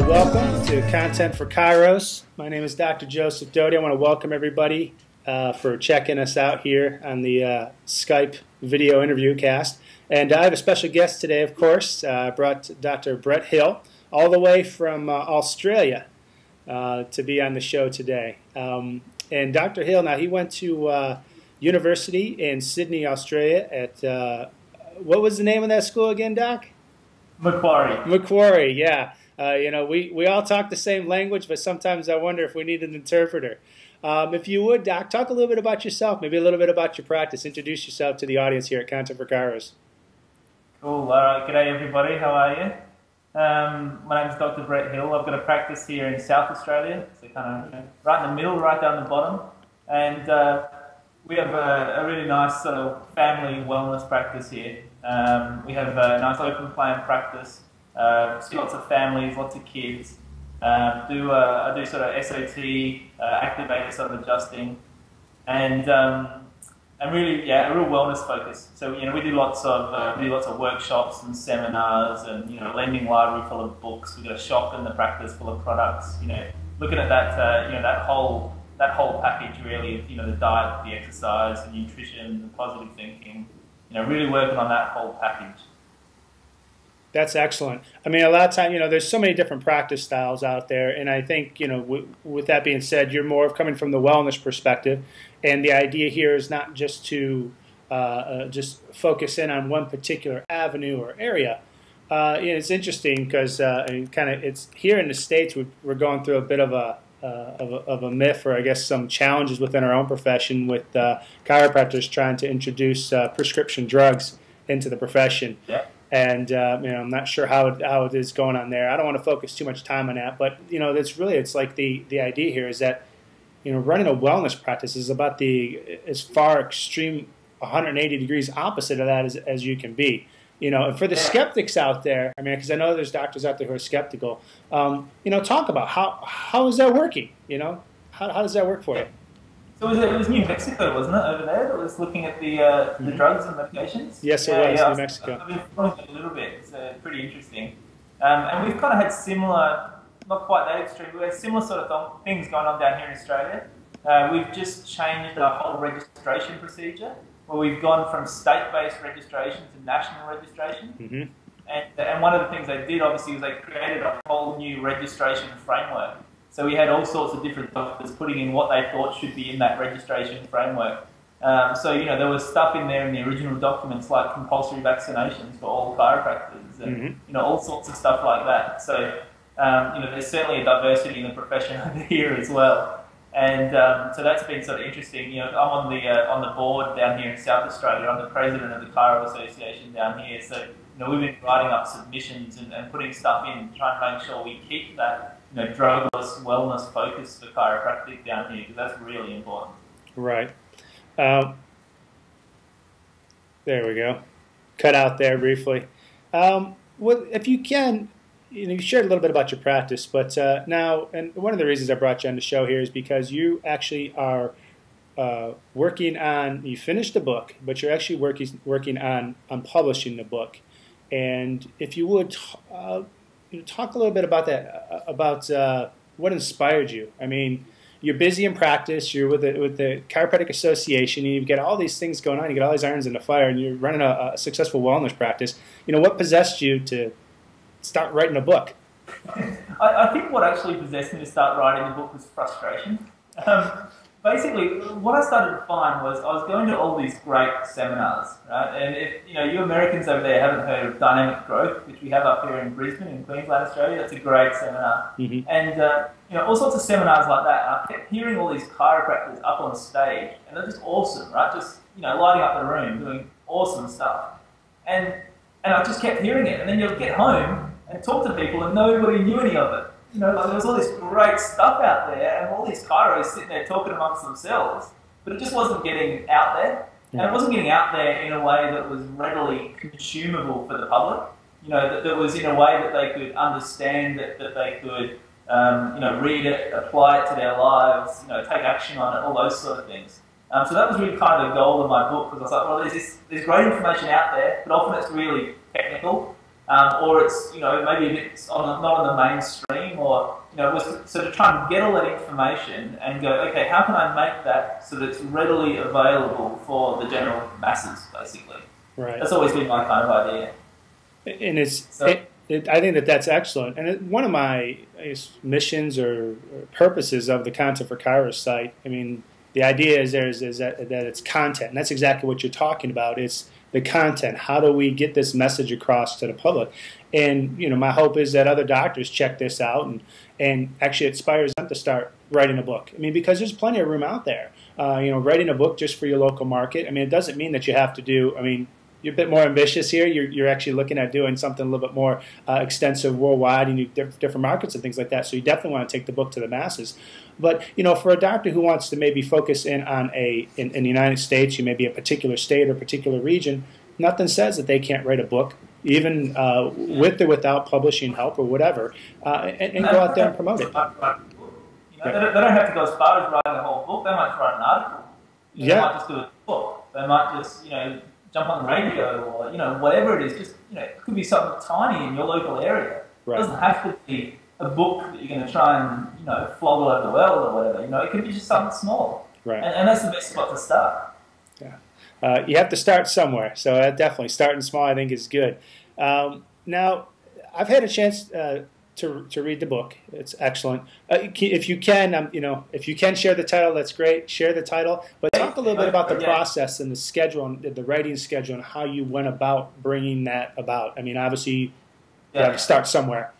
welcome to Content for Chiros. My name is Dr. Joseph Doty. I want to welcome everybody for checking us out here on the Skype video interview cast. And I have a special guest today, of course. I brought Dr. Brett Hill all the way from Australia to be on the show today. And Dr. Hill, now he went to university in Sydney, Australia at, what was the name of that school again, Doc? Macquarie. Macquarie, yeah. You know, we all talk the same language, but sometimes I wonder if we need an interpreter. If you would, Doc, talk a little bit about yourself, maybe a little bit about your practice. Introduce yourself to the audience here at Content for Chiros. Cool. All right. G'day, everybody. How are you? My name is Dr. Brett Hill. I've got a practice here in South Australia, so kind of right in the middle, right down the bottom. And we have a really nice sort of family wellness practice here. We have a nice open plan practice. See lots of families, lots of kids. I do sort of SOT, activator sort of adjusting, and really, yeah, a real wellness focus. So we do lots of workshops and seminars, and lending library full of books. We've got a shop in the practice full of products. Looking at that, that whole package really of the diet, the exercise, the nutrition, the positive thinking. Really working on that whole package. That's excellent. I mean, a lot of time, there's so many different practice styles out there, and I think, with that being said, you're more of coming from the wellness perspective, and the idea here is not just to just focus in on one particular avenue or area. It's interesting because it's here in the States we're going through a bit of a myth, or I guess some challenges within our own profession with chiropractors trying to introduce prescription drugs into the profession. Yeah. And I'm not sure how it is going on there. I don't want to focus too much time on that, but it's like the idea here is that running a wellness practice is about as far extreme 180 degrees opposite of that as you can be. And for the skeptics out there, I mean, because I know there's doctors out there who are skeptical. Talk about how is that working? How does that work for you? So it was New Mexico, wasn't it, over there, that was looking at the drugs and medications? Yes, it was, New Mexico. I've been following it a little bit. It's pretty interesting. And we've kind of had similar, not quite that extreme, but we had similar sort of things going on down here in Australia. We've just changed our whole registration procedure, where we've gone from state-based registration to national registration. Mm-hmm. And one of the things they did, obviously, was they created a whole new registration framework. So we had all sorts of different doctors putting in what they thought should be in that registration framework. There was stuff in there in the original documents like compulsory vaccinations for all chiropractors and, all sorts of stuff like that. So, there's certainly a diversity in the profession over here as well. And so that's been sort of interesting. I'm on the board down here in South Australia. I'm the president of the Chiro Association down here. So, we've been writing up submissions and putting stuff in, trying to make sure we keep that drugless wellness focus for chiropractic down here, because that's really important. Right. There we go. Cut out there briefly. If you can, you shared a little bit about your practice, but now, and one of the reasons I brought you on the show here is because you actually are working on, you finished the book, but you're actually working on publishing the book. And if you would talk a little bit about that, about what inspired you. I mean, you're busy in practice, you're with the Chiropractic Association, and you've got all these things going on, you got all these irons in the fire, and you're running a successful wellness practice. What possessed you to start writing a book? I think what actually possessed me to start writing the book was frustration. Basically, what I started to find was I was going to all these great seminars, right? And if you Americans over there haven't heard of Dynamic Growth, which we have up here in Brisbane, in Queensland, Australia, that's a great seminar. Mm-hmm. And all sorts of seminars like that. And I kept hearing all these chiropractors up on stage, and they're just awesome, right? Just lighting up the room, doing awesome stuff. And I just kept hearing it, and then you'll get home and talk to people, and nobody knew any of it. There was all this great stuff out there, and all these chiros sitting there talking amongst themselves, but it just wasn't getting out there. Yeah. And it wasn't getting out there in a way that was readily consumable for the public. That was in a way that they could understand, that they could, read it, apply it to their lives, take action on it, all those sort of things. So that was really kind of the goal of my book, because I was like, well, there's great information out there, but often it's really technical. or it's, you know, maybe a bit not on the mainstream, or, you know, so to try and get all that information and go, okay, how can I make that so that it's readily available for the general masses, basically. Right. That's always been my kind of idea. And I think that's excellent. And one of my, I guess, missions or purposes of the Content for Chiros site, I mean, the idea is that it's content, and that's exactly what you're talking about. It's the content. How do we get this message across to the public? And, you know, my hope is that other doctors check this out and actually inspires them to start writing a book. I mean, because there's plenty of room out there. You know, writing a book just for your local market. I mean, it doesn't mean that you have to do, I mean, you're a bit more ambitious here. You're actually looking at doing something a little bit more extensive worldwide, and different markets and things like that. So you definitely want to take the book to the masses. But, you know, for a doctor who wants to maybe focus in on in the United States, you may be a particular state or particular region, nothing says that they can't write a book, even with or without publishing help or whatever, and go out there and promote it. You know, they don't have to go as far as writing a whole book. They might write an article. They might just do a book. They might just, you know, jump on the radio, or, you know, whatever it is. Just, you know, it could be something tiny in your local area. Right. It doesn't have to be a book that you're going to try and, you know, flog all over the world or whatever. You know, it could be just something small. Right. And that's the best spot to start. Yeah. You have to start somewhere. So definitely starting small, I think, is good. Now, I've had a chance to read the book. It's excellent. If you can, you know, if you can share the title, that's great. Share the title, but talk a little bit about the process and the schedule, and the writing schedule, and how you went about bringing that about. I mean, obviously, you have to start somewhere.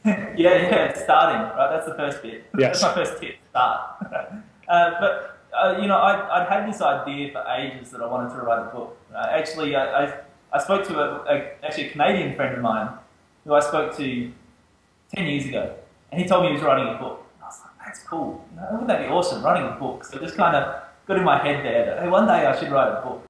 Starting, right? That's the first bit. Yes. That's my first tip. Start. You know, I'd had this idea for ages that I wanted to write a book. Actually, I spoke to a Canadian friend of mine who I spoke to 10 years ago, and he told me he was writing a book. And I was like, that's cool. You know, wouldn't that be awesome, writing a book? So I just kind of got in my head there that, hey, one day I should write a book.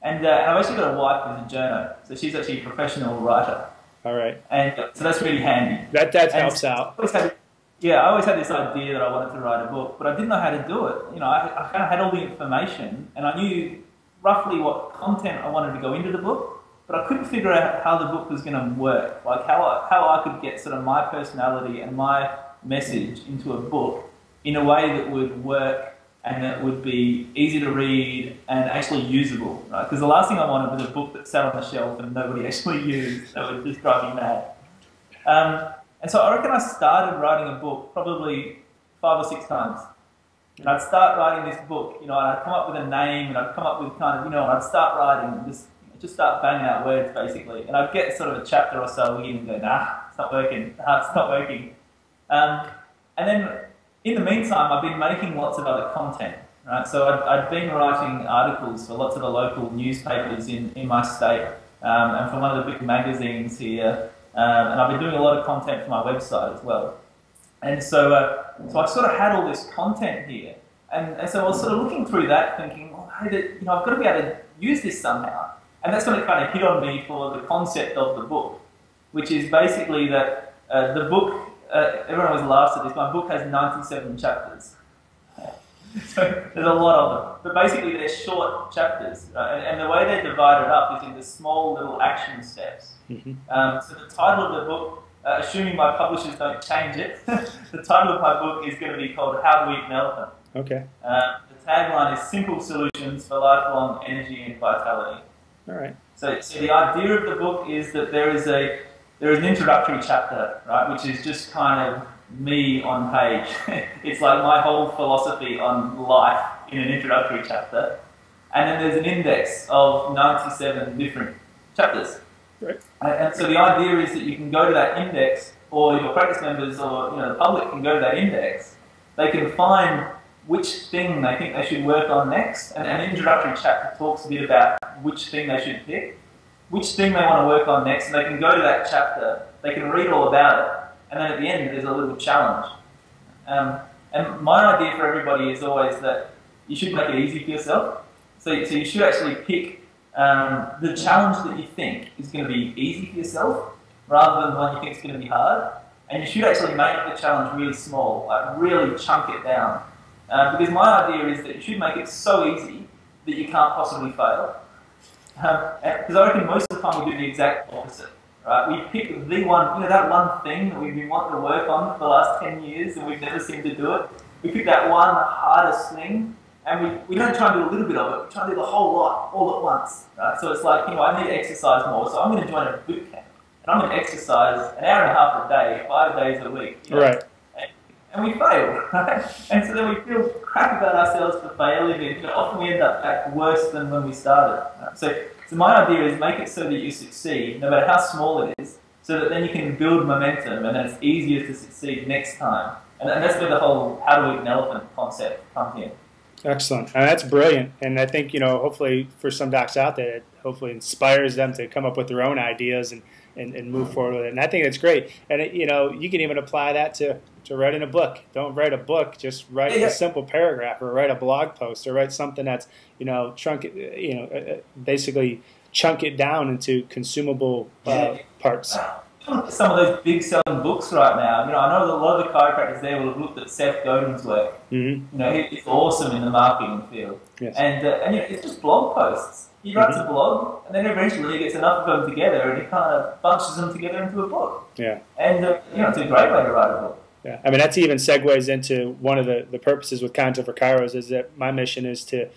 And I've actually got a wife who's a journo, so she's actually a professional writer. All right. And so that's really handy. That helps out. I always had this idea that I wanted to write a book, but I didn't know how to do it. You know, I kind of had all the information, and I knew roughly what content I wanted to go into the book, but I couldn't figure out how the book was going to work, like how I could get sort of my personality and my message into a book in a way that would work and that would be easy to read and actually usable, right? Because the last thing I wanted was a book that sat on the shelf and nobody actually used. That would just drive me mad. And so I reckon I started writing a book probably 5 or 6 times. And I'd start writing this book, you know, and I'd come up with a name, and I'd come up with kind of, you know, and I'd start writing and just start banging out words, basically. And I'd get sort of a chapter or so in and go, nah, it's not working. Nah, it's not working. And then in the meantime, I've been making lots of other content, right? So I'd been writing articles for lots of the local newspapers in my state, and for one of the big magazines here. And I've been doing a lot of content for my website as well. And so I sort of had all this content here. And so I was sort of looking through that thinking, well, hey, you know, I've got to be able to use this somehow. And that's when it kind of hit on me for the concept of the book, which is basically that the book, everyone always laughs at this, my book has 97 chapters. So there's a lot of them. But basically they're short chapters. And the way they're divided up is into small little action steps. Mm-hmm. So the title of the book, assuming my publishers don't change it, the title of my book is going to be called How to Eat an Elephant. Okay. The tagline is Simple Solutions for Lifelong Energy and Vitality. All right. So the idea of the book is that there is an introductory chapter, right, which is just kind of me on page. It's like my whole philosophy on life in an introductory chapter. And then there's an index of 97 different chapters. Right. And so the idea is that you can go to that index, or your practice members or, you know, the public can go to that index. They can find which thing they think they should work on next. And an introductory chapter talks a bit about which thing they should pick, which thing they want to work on next, and they can go to that chapter, they can read all about it, and then at the end there's a little challenge. And my idea for everybody is always that you should make it easy for yourself. So you should actually pick the challenge that you think is going to be easy for yourself, rather than the one you think is going to be hard. And you should actually make the challenge really small, like really chunk it down. Because my idea is that you should make it so easy that you can't possibly fail. Because I reckon most of the time we do the exact opposite. right? We pick the one, that one thing that we've been wanting to work on for the last 10 years and we've never seemed to do it. We pick that one hardest thing, and we don't try and do a little bit of it, we try and do the whole lot all at once, right? So it's like, I need to exercise more, so I'm going to join a boot camp, and I'm going to exercise an hour and a half a day, 5 days a week. Right. And we fail, right? And so then we feel crap about ourselves for failing, and often we end up back worse than when we started. Right? So my idea is make it so that you succeed, no matter how small it is, so that then you can build momentum, and then it's easier to succeed next time. And that's where the whole how to eat an elephant concept comes in. Excellent. And that's brilliant. And I think, hopefully for some docs out there, it hopefully inspires them to come up with their own ideas and move forward with it. And I think it's great. And, you can even apply that to writing a book. Don't write a book, just write a simple paragraph or write a blog post or write something that's, basically chunk it down into consumable parts. Some of those big selling books right now, I know that a lot of the chiropractors there will have looked at Seth Godin's work. Mm-hmm. He's awesome in the marketing field. Yes. And it's just blog posts. He writes a blog, and then eventually he gets enough of them together, and he kind of bunches them together into a book. Yeah. And it's a great way to write a book. Yeah. I mean, that's even segues into one of the purposes with Content for Chiros is that my mission is to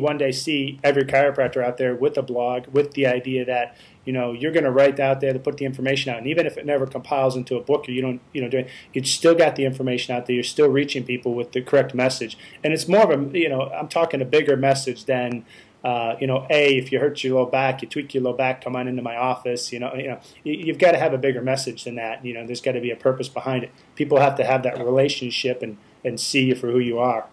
one day see every chiropractor out there with a blog, with the idea that you're going to write out there to put the information out, and even if it never compiles into a book or you don't do it, you still got the information out there. You're still reaching people with the correct message, and it's more of a I'm talking a bigger message than if you hurt your low back, you tweak your low back, come on into my office. You've got to have a bigger message than that. There's got to be a purpose behind it. People have to have that relationship and see you for who you are.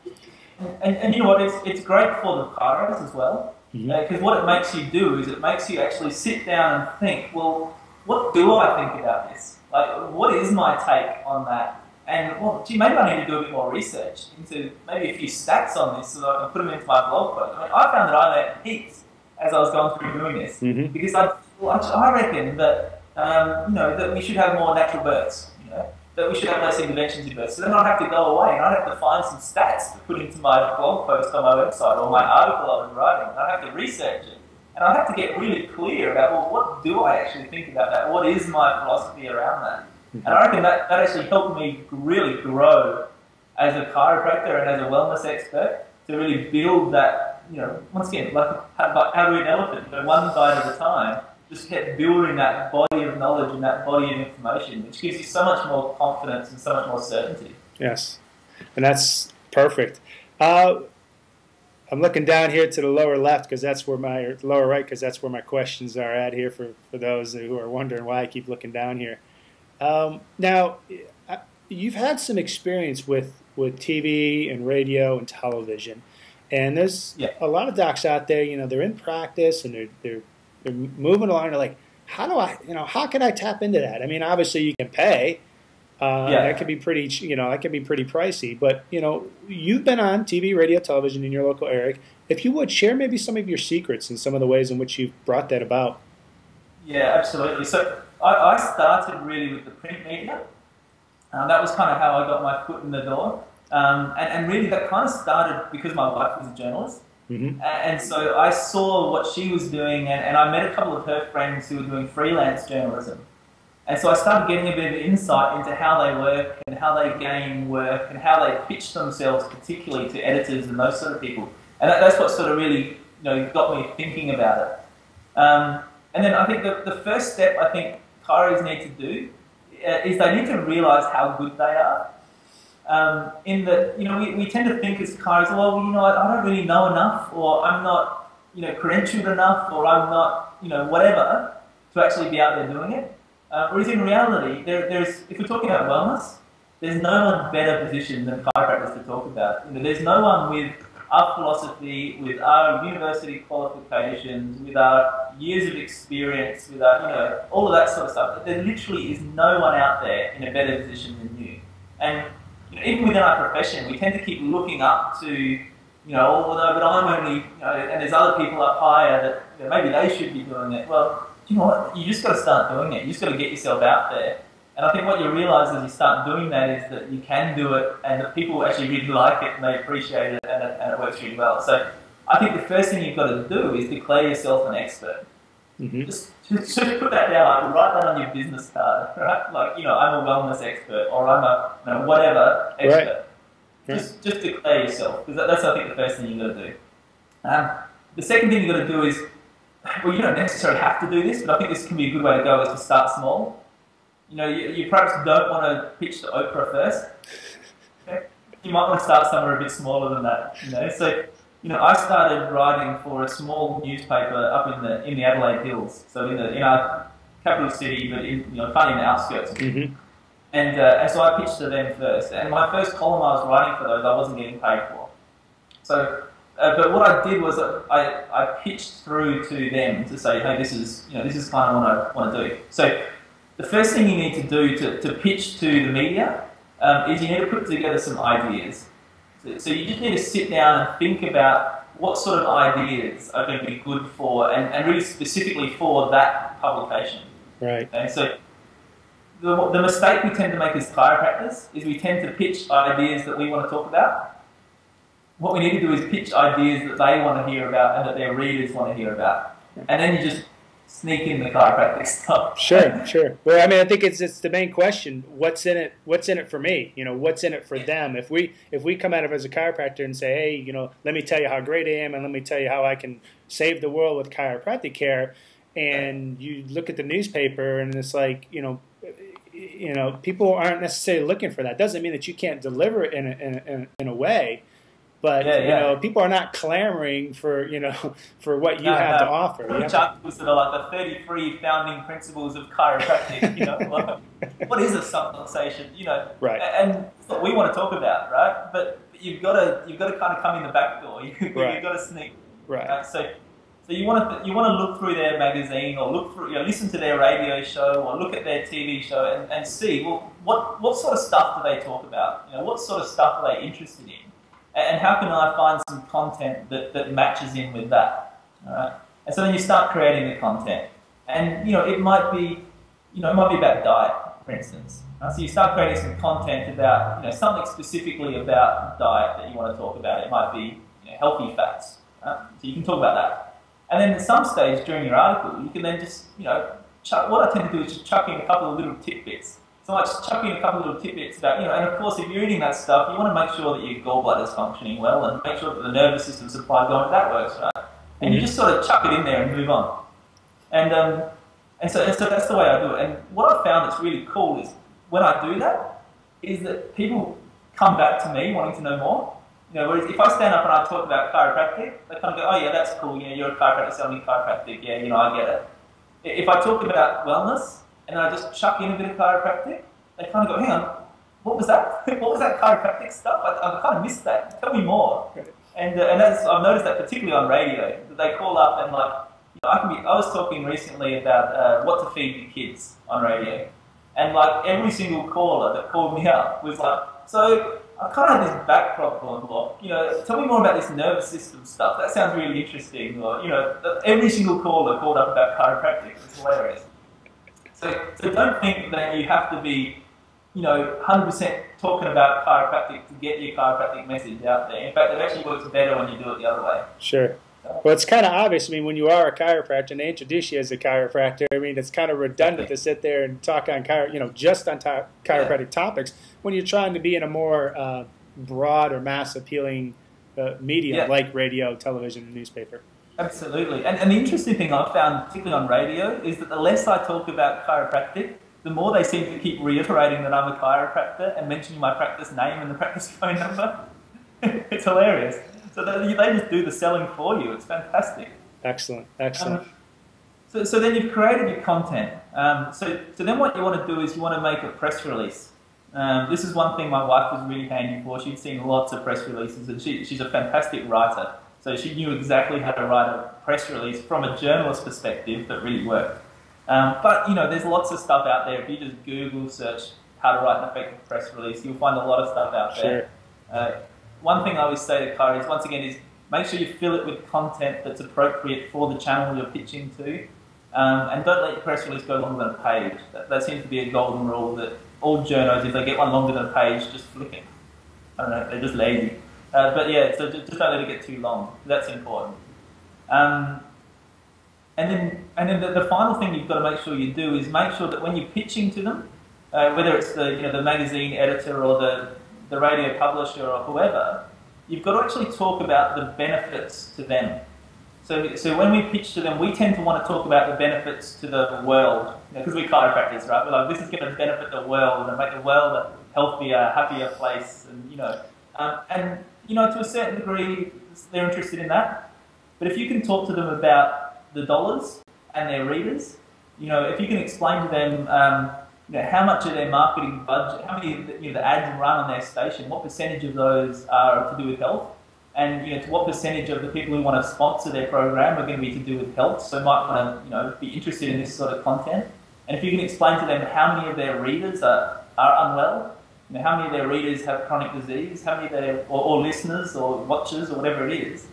And you know what? It's great for the chiros as well. Because what it makes you do is it makes you actually sit down and think, well, what do I think about this? Like, what is my take on that? And, well, gee, maybe I need to do a bit more research into maybe a few stats on this so that I can put them into my blog post. I found that I learned heaps as I was going through doing this because I reckon that, that we should have more natural births, that we should have less interventions in birth. So then I'd have to go away and I'd have to find some stats to put into my blog post on my website or my article I was writing. And I'd have to research it. And I'd have to get really clear about, well, what do I actually think about that? What is my philosophy around that? And I reckon that actually helped me really grow as a chiropractor and as a wellness expert to really build that, once again, like how to eat an elephant, one bite at a time. Just kept building that body of knowledge and that body of information, which gives you so much more confidence and so much more certainty. Yes, and that's perfect. I'm looking down here to the lower left because that's where lower right because that's where my questions are at here for those who are wondering why I keep looking down here. Now, you've had some experience with TV and radio and television, and there's a lot of docs out there. They're in practice and they're moving along. They're like, how can I tap into that? I mean, obviously you can pay. That can be pretty, that can be pretty pricey. But you've been on TV, radio, television in your local area. If you would share maybe some of your secrets and some of the ways in which you've brought that about. Yeah, absolutely. So I started really with the print media. That was kind of how I got my foot in the door. And really that kind of started because my wife was a journalist. And so I saw what she was doing, and I met a couple of her friends who were doing freelance journalism. And so I started getting a bit of insight into how they work and how they gain work and how they pitch themselves, particularly to editors and those sort of people. And that's what sort of really got me thinking about it. And then I think the first step I think chiros need to do is they need to realise how good they are. In that, we tend to think as chiros, well, I don't really know enough, or I'm not, credentialed enough, or I'm not, whatever, to actually be out there doing it. Whereas in reality, if we're talking about wellness, there's no one better positioned than chiropractors to talk about it. There's no one with our philosophy, with our university qualifications, with our years of experience, with our, all of that sort of stuff. There literally is no one out there in a better position than you. And even within our profession, we tend to keep looking up to, although, but I'm only, and there's other people up higher that maybe they should be doing it. Well, you know what? You just got to start doing it. You just got to get yourself out there. And I think what you realise as you start doing that is that you can do it, and that people actually really like it and they appreciate it, and it works really well. So I think the first thing you've got to do is declare yourself an expert. Just Just put that down, like, write that on your business card, right? Like, I'm a wellness expert, or I'm a whatever expert. Right. Just declare yourself, because that's, I think, the first thing you've got to do. The second thing you've got to do is, well, you don't necessarily have to do this, but I think this can be a good way to go, is to start small. You perhaps don't want to pitch to Oprah first. Okay? You might want to start somewhere a bit smaller than that. So, I started writing for a small newspaper up in the Adelaide Hills, so in our capital city, but kind of in the outskirts. Mm-hmm. And so I pitched to them first. And my first column I was writing for those, I wasn't getting paid for. So, but what I did was I pitched through to them to say, hey, this is kind of what I want to do. So the first thing you need to do to pitch to the media is you need to put together some ideas. So you just need to sit down and think about what sort of ideas are going to be good for, and really specifically for that publication. Right. Okay? So the mistake we tend to make as chiropractors is we tend to pitch ideas that we want to talk about. What we need to do is pitch ideas that they want to hear about and that their readers want to hear about. And then you just sneak in the chiropractic stuff. Sure. Well, I mean, I think it's the main question. What's in it? What's in it for me? What's in it for them? If we come out of as a chiropractor and say, hey, let me tell you how great I am, and let me tell you how I can save the world with chiropractic care, and you look at the newspaper and it's like, people aren't necessarily looking for that. Doesn't mean that you can't deliver it in a way. But people are not clamoring for for what you have to offer. Articles that are like the 33 founding principles of chiropractic. What is a subluxation? Right. And it's what we want to talk about, right? But you've got to kind of come in the back door. You've got to sneak. Right. So you want to look through their magazine, or look through listen to their radio show, or look at their TV show and see, well, what sort of stuff do they talk about? What sort of stuff are they interested in? And how can I find some content that matches in with that? All right? And so then you start creating the content. And, it might be about diet, for instance. So you start creating some content about, something specifically about diet that you want to talk about. It might be healthy fats. Right? So you can talk about that. And then at some stage during your article, you can then just, what I tend to do is just chuck in a couple of little tidbits. So I just chuck in a couple of little tidbits about, and of course if you're eating that stuff, you want to make sure that your gallbladder's functioning well and make sure that the nervous system supply going, that works, right? And you just sort of chuck it in there and move on. And so that's the way I do it. And what I've found that's really cool is when I do that, is that people come back to me wanting to know more. Whereas if I stand up and I talk about chiropractic, they kind of go, oh yeah, that's cool, you're a chiropractor selling chiropractic, yeah, I get it. If I talk about wellness, and I just chuck in a bit of chiropractic, they kind of go, hang on, what was that? What was that chiropractic stuff? I kind of missed that. Tell me more. And I've noticed that particularly on radio, that they call up and I was talking recently about what to feed your kids on radio. And every single caller that called me up was like, so I kind of have this back problem, or, tell me more about this nervous system stuff. That sounds really interesting. Or, every single caller called up about chiropractic. It's hilarious. So don't think that you have to be, 100% talking about chiropractic to get your chiropractic message out there. In fact, it actually works better when you do it the other way. Sure. Well, it's kind of obvious. I mean, when you are a chiropractor and they introduce you as a chiropractor, I mean, it's kind of redundant to sit there and talk on just on chiropractic topics when you're trying to be in a more broad or mass appealing medium like radio, television, and newspaper. Absolutely. And the interesting thing I've found, particularly on radio, is that the less I talk about chiropractic, the more they seem to keep reiterating that I'm a chiropractor and mentioning my practice name and the practice phone number. It's hilarious. So they just do the selling for you. It's fantastic. Excellent. So then you've created your content. So then what you want to do is you want to make a press release. This is one thing my wife was really handy for. She'd seen lots of press releases, and she's a fantastic writer. So she knew exactly how to write a press release from a journalist perspective that really worked. But, there's lots of stuff out there. If you just Google search how to write an effective press release, you'll find a lot of stuff out there. Sure. One thing I always say to Kyrie is, once again, is make sure you fill it with content that's appropriate for the channel you're pitching to. And don't let your press release go longer than a page. That seems to be a golden rule that all journos, if they get one longer than a page, just flick it. I don't know, they're just lazy. But yeah, so just don't let it get too long. That's important. And then the final thing you've got to make sure you do is make sure that when you're pitching to them, whether it's the magazine editor or the radio publisher or whoever, you've got to actually talk about the benefits to them. So when we pitch to them, we tend to want to talk about the benefits to the world, because we're chiropractors, right? We're like, this is going to benefit the world and make the world a healthier, happier place, and to a certain degree, they're interested in that. But if you can talk to them about the dollars and their readers, if you can explain to them, how much of their marketing budget, how many the ads run on their station, what percentage of those are to do with health, and to what percentage of the people who want to sponsor their program are going to be to do with health, so might want to be interested in this sort of content. And if you can explain to them how many of their readers are unwell, how many of their readers have chronic disease, how many of their or listeners or watchers or whatever it is,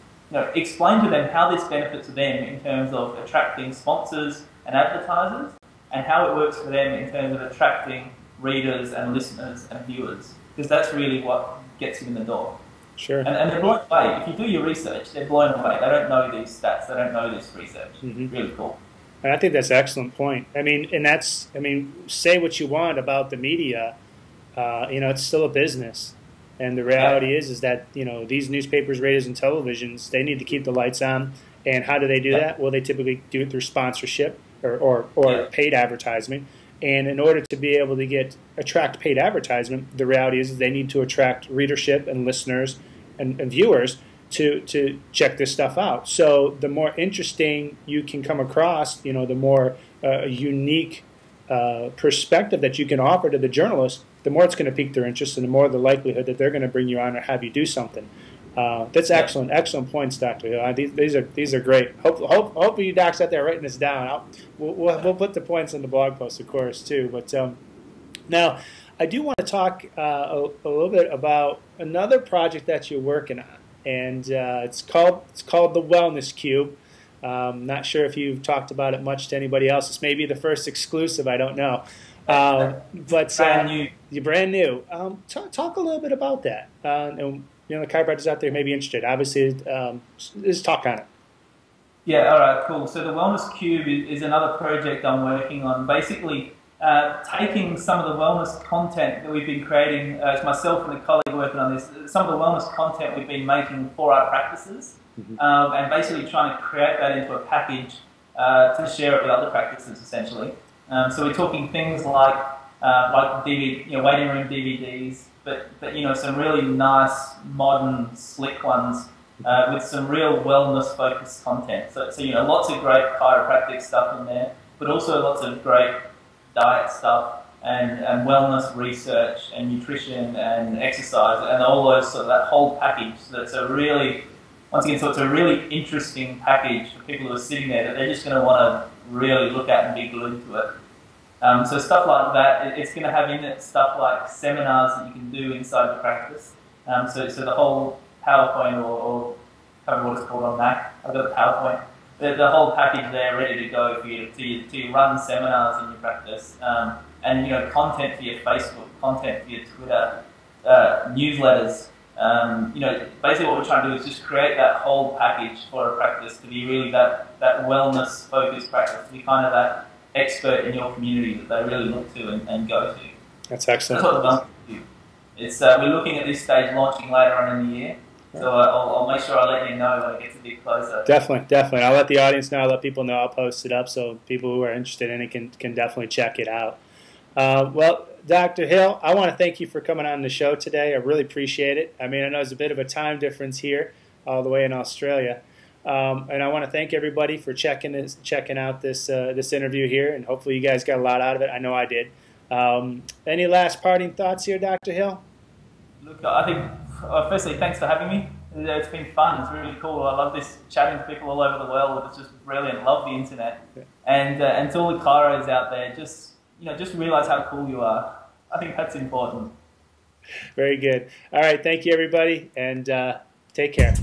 explain to them how this benefits them in terms of attracting sponsors and advertisers, and how it works for them in terms of attracting readers and listeners and viewers, because that's really what gets you in the door. Sure. And they're blown away. If you do your research, they're blown away. They don't know these stats. They don't know this research. Mm-hmm. Really cool. And I think that's an excellent point. Say what you want about the media. It's still a business. And the reality is that, these newspapers, radios, and televisions, they need to keep the lights on. And how do they do that? Well, they typically do it through sponsorship or paid advertisement. And in order to be able to attract paid advertisement, the reality is they need to attract readership and listeners and viewers to check this stuff out. So the more interesting you can come across, the more unique perspective that you can offer to the journalist, the more it's going to pique their interest and the more the likelihood that they're going to bring you on or have you do something. That's excellent points, Dr. Hill. These are great. Hopefully you docs out there writing this down. We'll put the points in the blog post, of course, too. But now I do want to talk a little bit about another project that you're working on, and it's called the Wellness Cube. Not sure if you've talked about it much to anybody else. This may be the first exclusive. I don't know. But brand new. You're brand new. Talk a little bit about that. And the chiropractors out there may be interested. Obviously, just talk on it. Yeah, all right, cool. So the Wellness Cube is another project I'm working on. Basically, taking some of the wellness content that we've been creating, it's myself and a colleague working on this, some of the wellness content we've been making for our practices, and basically trying to create that into a package to share it with other practices, essentially. So we're talking things like DVD, waiting room DVDs, but some really nice, modern, slick ones with some real wellness-focused content. So lots of great chiropractic stuff in there, but also lots of great diet stuff and wellness research and nutrition and exercise and all those that whole package. So it's a really interesting package for people who are sitting there that they're just going to want to really look at and be glued to it. So stuff like that, it's going to have in it stuff like seminars that you can do inside the practice. So the whole PowerPoint or I can't remember what it's called on Mac. I've got a PowerPoint. The whole package there ready to go for you to run seminars in your practice. And content for your Facebook, content for your Twitter, newsletters. Basically what we're trying to do is just create that whole package for a practice to be really that wellness focused practice, to be kind of that expert in your community that they really look to and go to. That's excellent. That's what the Wellness do. It's we're looking at this stage launching later on in the year. So I'll make sure I let you know when it gets a bit closer. Definitely. I'll let the audience know. I'll let people know. I'll post it up so people who are interested in it can definitely check it out. Well, Dr. Hill, I want to thank you for coming on the show today. I really appreciate it. I know there's a bit of a time difference here, all the way in Australia. And I want to thank everybody for checking out this interview here, and hopefully you guys got a lot out of it. I know I did. Any last parting thoughts here, Dr. Hill? Look, I think, firstly, thanks for having me. It's been fun. It's really cool. I love this chatting to people all over the world. It's just brilliant. Love the internet. Yeah. And to all the chiros out there, just realize how cool you are. I think that's important. Very good. All right. Thank you, everybody, and take care.